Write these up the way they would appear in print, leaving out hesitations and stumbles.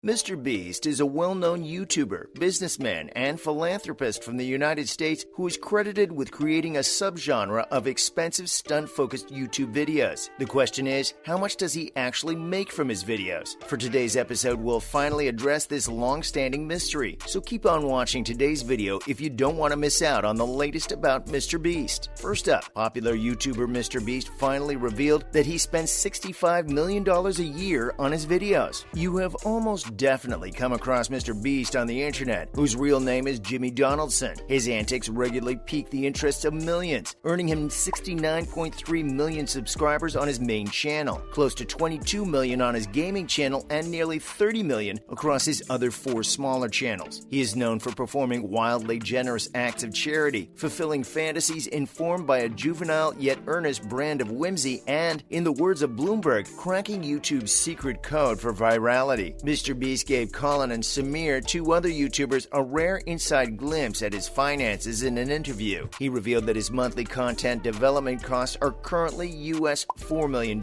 MrBeast is a well-known YouTuber, businessman, and philanthropist from the United States who is credited with creating a subgenre of expensive stunt-focused YouTube videos. The question is, how much does he actually make from his videos? For today's episode, we'll finally address this long-standing mystery, so keep on watching today's video if you don't want to miss out on the latest about MrBeast. First up, popular YouTuber MrBeast finally revealed that he spends $65 million a year on his videos. You have almost definitely come across MrBeast on the internet, whose real name is Jimmy Donaldson. His antics regularly pique the interest of millions, earning him 69.3 million subscribers on his main channel, close to 22 million on his gaming channel, and nearly 30 million across his other 4 smaller channels. He is known for performing wildly generous acts of charity, fulfilling fantasies informed by a juvenile yet earnest brand of whimsy, and, in the words of Bloomberg, cracking YouTube's secret code for virality. MrBeast gave Colin and Samir, 2 other YouTubers, a rare inside glimpse at his finances in an interview. He revealed that his monthly content development costs are currently US $4 million,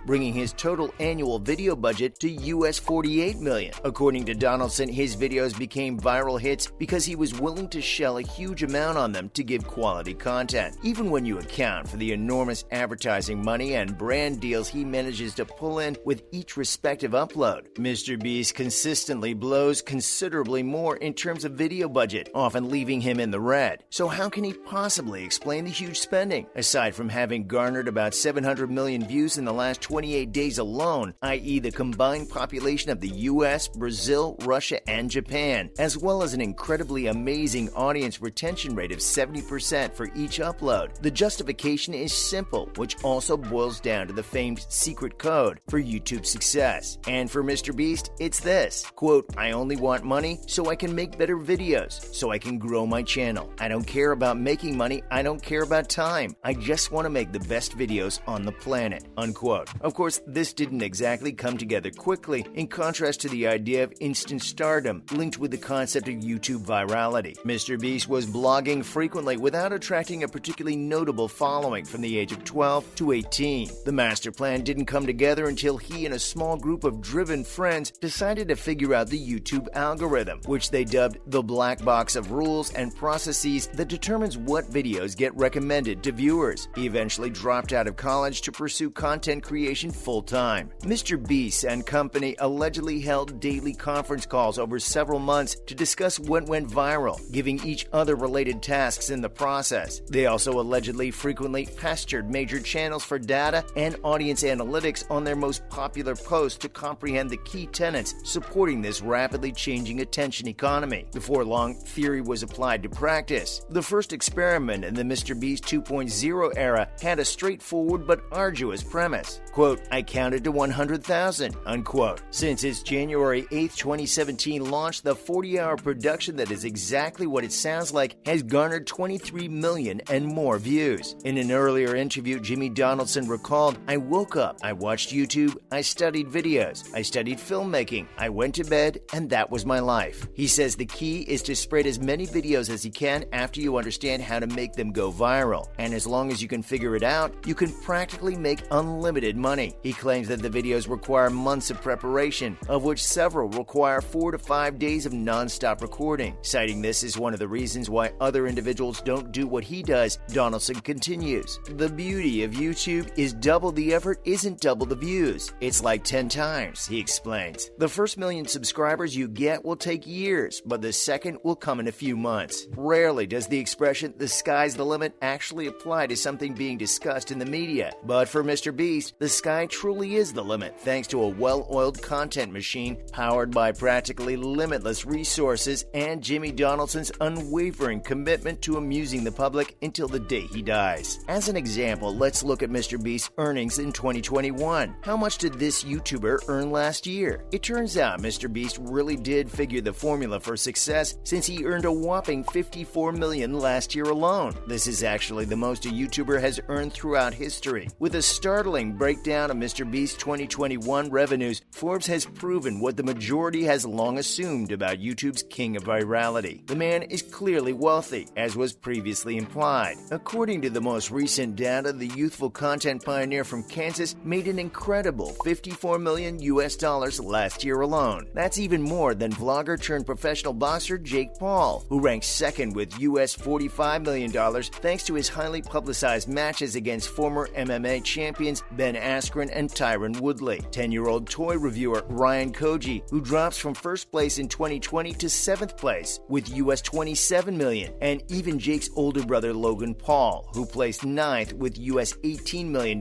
bringing his total annual video budget to US $48 million. According to Donaldson, his videos became viral hits because he was willing to shell a huge amount on them to give quality content, even when you account for the enormous advertising money and brand deals he manages to pull in with each respective upload. MrBeast consistently blows considerably more in terms of video budget, often leaving him in the red. So how can he possibly explain the huge spending? Aside from having garnered about 700 million views in the last 28 days alone, i.e. the combined population of the US, Brazil, Russia, and Japan, as well as an incredibly amazing audience retention rate of 70% for each upload. The justification is simple, which also boils down to the famed secret code for YouTube's success. And for MrBeast, it's this, quote, "I only want money so I can make better videos, so I can grow my channel. I don't care about making money, I don't care about time. I just want to make the best videos on the planet," unquote. Of course, this didn't exactly come together quickly, in contrast to the idea of instant stardom linked with the concept of YouTube virality. MrBeast was blogging frequently without attracting a particularly notable following from the age of 12 to 18. The master plan didn't come together until he and a small group of driven friends decided to figure out the YouTube algorithm, which they dubbed the black box of rules and processes that determines what videos get recommended to viewers. He eventually dropped out of college to pursue content creation full-time. MrBeast and company allegedly held daily conference calls over several months to discuss what went viral, giving each other related tasks in the process. They also allegedly frequently pestered major channels for data and audience analytics on their most popular posts to comprehend the key tenets supporting this rapidly changing attention economy. Before long, theory was applied to practice. The first experiment in the MrBeast 2.0 era had a straightforward but arduous premise. Quote, "I counted to 100,000, unquote. Since its January 8, 2017 launch, the 40-hour production that is exactly what it sounds like has garnered 23 million and more views. In an earlier interview, Jimmy Donaldson recalled, "I woke up, I watched YouTube, I studied videos, I studied filmmaking, I went to bed, and that was my life." He says the key is to spread as many videos as you can after you understand how to make them go viral. And as long as you can figure it out, you can practically make unlimited money. He claims that the videos require months of preparation, of which several require 4 to 5 days of non-stop recording. Citing this as one of the reasons why other individuals don't do what he does, Donaldson continues, "The beauty of YouTube is double the effort isn't double the views. It's like 10 times, he explains. The first million subscribers you get will take years, but the second will come in a few months. Rarely does the expression, "the sky's the limit," actually apply to something being discussed in the media. But for MrBeast, the sky truly is the limit, thanks to a well-oiled content machine powered by practically limitless resources and Jimmy Donaldson's unwavering commitment to amusing the public until the day he dies. As an example, let's look at MrBeast's earnings in 2021. How much did this YouTuber earn last year? It turns out MrBeast really did figure the formula for success, since he earned a whopping $54 million last year alone. This is actually the most a YouTuber has earned throughout history. With a startling breakdown of MrBeast's 2021 revenues, Forbes has proven what the majority has long assumed about YouTube's king of virality. The man is clearly wealthy, as was previously implied. According to the most recent data, the youthful content pioneer from Kansas made an incredible $54 million last year alone. That's even more than vlogger turned professional boxer Jake Paul, who ranks second with US $45 million thanks to his highly publicized matches against former MMA champions Ben Askren and Tyron Woodley. 10-year-old toy reviewer Ryan Koji, who drops from first place in 2020 to 7th place with US $27 million, and even Jake's older brother Logan Paul, who placed 9th with US $18 million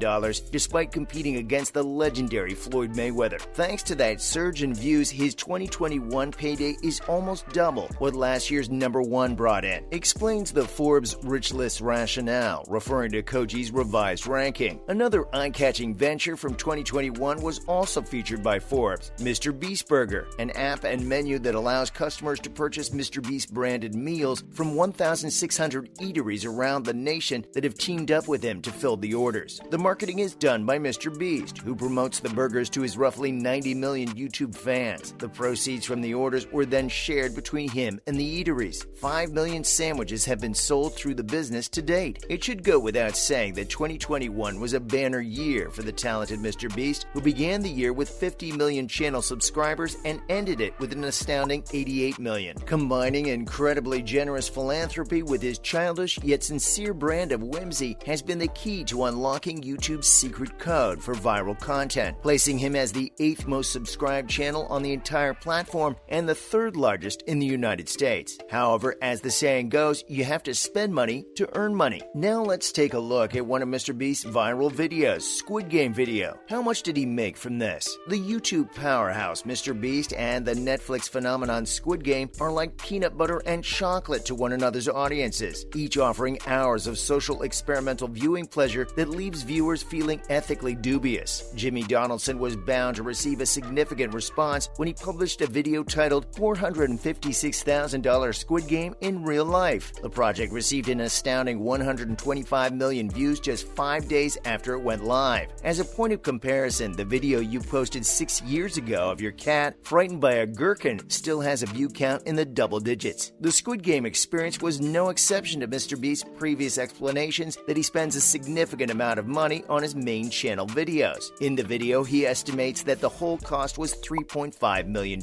despite competing against the legendary Floyd Mayweather. Thanks to that surge in views, his 2021 payday is almost double what last year's number one brought in, explains the Forbes Rich List rationale, referring to Koji's revised ranking. Another eye-catching venture from 2021 was also featured by Forbes, MrBeast Burger, an app and menu that allows customers to purchase MrBeast branded meals from 1,600 eateries around the nation that have teamed up with him to fill the orders. The marketing is done by MrBeast, who promotes the burgers to his roughly 90 million YouTube fans. The proceeds from the orders were then shared between him and the eateries. 5 million sandwiches have been sold through the business to date. It should go without saying that 2021 was a banner year for the talented MrBeast, who began the year with 50 million channel subscribers and ended it with an astounding 88 million. Combining incredibly generous philanthropy with his childish yet sincere brand of whimsy has been the key to unlocking YouTube's secret code for viral content, placing him as the 8th most subscribed channel on the entire platform and the 3rd largest in the United States. However, as the saying goes, you have to spend money to earn money. Now let's take a look at one of MrBeast's viral videos, Squid Game video. How much did he make from this? The YouTube powerhouse MrBeast and the Netflix phenomenon Squid Game are like peanut butter and chocolate to one another's audiences, each offering hours of social experimental viewing pleasure that leaves viewers feeling ethically dubious. Jimmy Donaldson was bound to receive a significant response when he published a video titled $456,000 Squid Game in Real Life. The project received an astounding 125 million views just 5 days after it went live. As a point of comparison, the video you posted 6 years ago of your cat frightened by a gherkin still has a view count in the double digits. The Squid Game experience was no exception to MrBeast's previous explanations that he spends a significant amount of money on his main channel videos. In the video, he estimates that the whole cost was $3.5 million.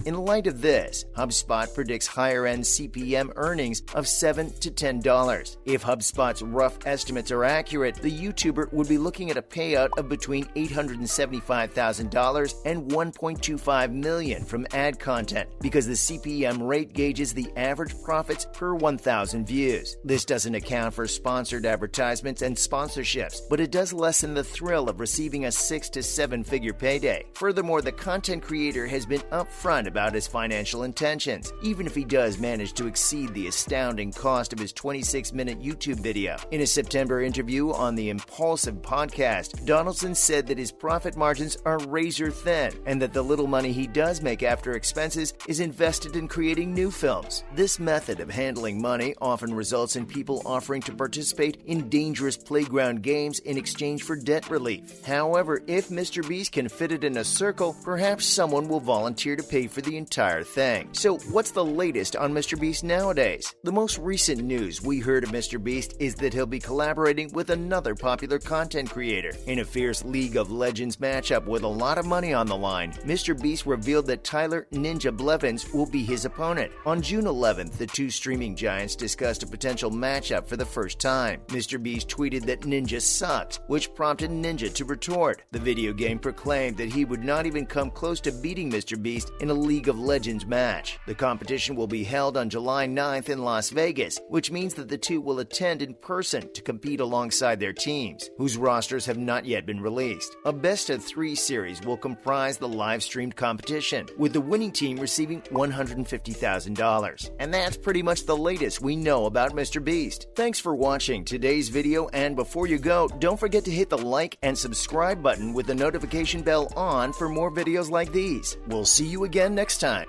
In light of this, HubSpot predicts higher-end CPM earnings of $7 to $10. If HubSpot's rough estimates are accurate, the YouTuber would be looking at a payout of between $875,000 and $1.25 million from ad content, because the CPM rate gauges the average profits per 1,000 views. This doesn't account for sponsored advertisements and sponsorships, but it does lessen the thrill of receiving a 6 to 7-figure payday. Furthermore, the content creator has been upfront about his financial intentions, even if he does manage to exceed the astounding cost of his 26-minute YouTube video. In a September interview on the Impulsive podcast, Donaldson said that his profit margins are razor thin and that the little money he does make after expenses is invested in creating new films. This method of handling money often results in people offering to participate in dangerous playground games in exchange for debt relief. However, if MrBeast can fit it in a circle, perhaps someone will volunteer to pay for the entire thing. So what's the latest on MrBeast nowadays? The most recent news we heard of MrBeast is that he'll be collaborating with another popular content creator. In a fierce League of Legends matchup with a lot of money on the line, MrBeast revealed that Tyler Ninja Blevins will be his opponent. On June 11th, the two streaming giants discussed a potential matchup for the first time. MrBeast tweeted that Ninja sucked, which prompted Ninja to retort. The video game proclaimed that he would not even come close to beating MrBeast in a League of Legends match. The competition will be held on July 9th in Las Vegas, which means that the two will attend in person to compete alongside their teams, whose rosters have not yet been released. A best-of-3 series will comprise the live-streamed competition, with the winning team receiving $150,000. And that's pretty much the latest we know about MrBeast. Thanks for watching today's video, and before you go, don't forget to hit the like and subscribe button with the notification bell on for more videos like these. We'll see you again next time.